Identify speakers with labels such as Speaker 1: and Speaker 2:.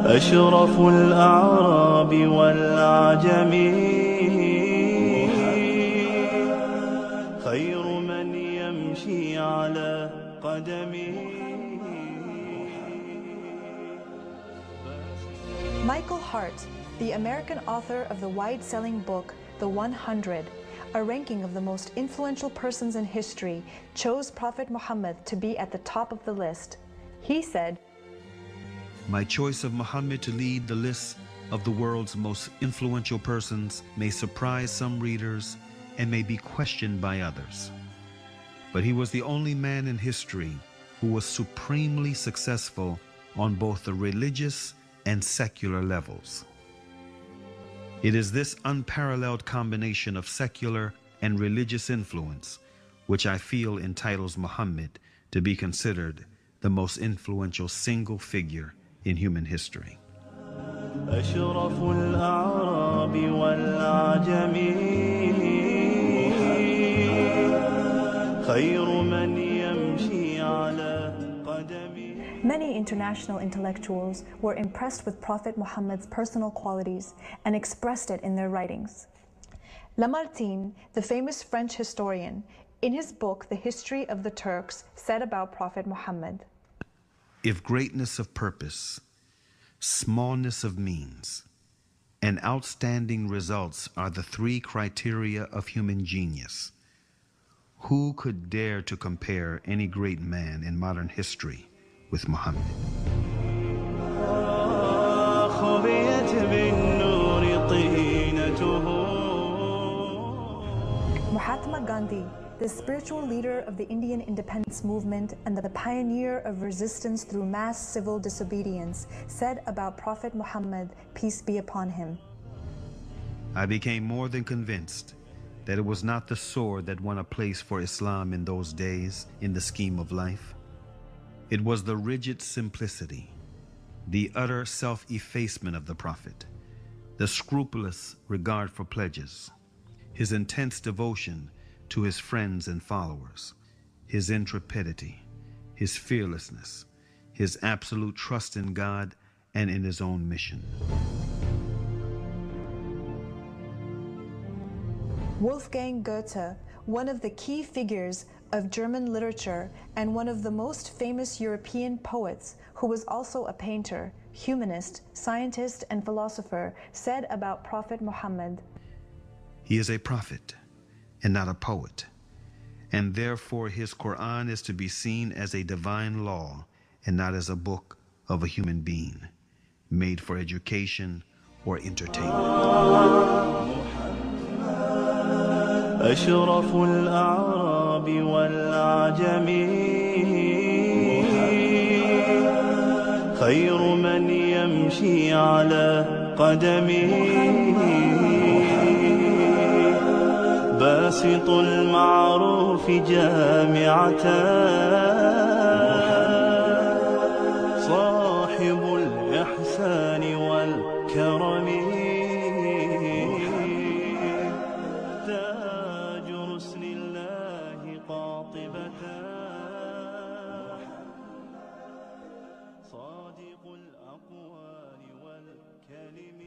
Speaker 1: أشرف الأعراب والعجم خير من يمشي على قدمه.
Speaker 2: Michael Hart, the American author of the wide-selling book The 100, a ranking of the most influential persons in history, chose Prophet Muhammad to be at the top of the list. He said,
Speaker 3: "My choice of Muhammad to lead the list of the world's most influential persons may surprise some readers and may be questioned by others. But he was the only man in history who was supremely successful on both the religious and secular levels. It is this unparalleled combination of secular and religious influence which I feel entitles Muhammad to be considered the most influential single figure in human history."
Speaker 1: أشرف الأعراب والعجم خير من يمشي على قدمه.
Speaker 2: Many international intellectuals were impressed with Prophet Muhammad's personal qualities and expressed it in their writings. Lamartine, the famous French historian, in his book The History of the Turks, said about Prophet Muhammad,
Speaker 3: "If greatness of purpose, smallness of means, and outstanding results are the three criteria of human genius, who could dare to compare any great man in modern history with Muhammad?"
Speaker 2: Mahatma Gandhi, the spiritual leader of the Indian independence movement and the pioneer of resistance through mass civil disobedience, said about Prophet Muhammad, peace be upon him,
Speaker 3: "I became more than convinced that it was not the sword that won a place for Islam in those days in the scheme of life. It was the rigid simplicity, the utter self-effacement of the Prophet, the scrupulous regard for pledges, his intense devotion to his friends and followers, his intrepidity, his fearlessness, his absolute trust in God and in his own mission."
Speaker 2: Wolfgang Goethe, one of the key figures of German literature and one of the most famous European poets, who was also a painter, humanist, scientist, and philosopher, said about Prophet Muhammad,
Speaker 3: "He is a prophet and not a poet, and therefore his Quran is to be seen as a divine law and not as a book of a human being, made for education or entertainment."
Speaker 1: أشرف الأعراب والعجم خير من يمشي على قدمه باسط المعروف جامعة صاحب الإحسان والكرم تاج رسل الله قاطبة صادق الأقوال والكلم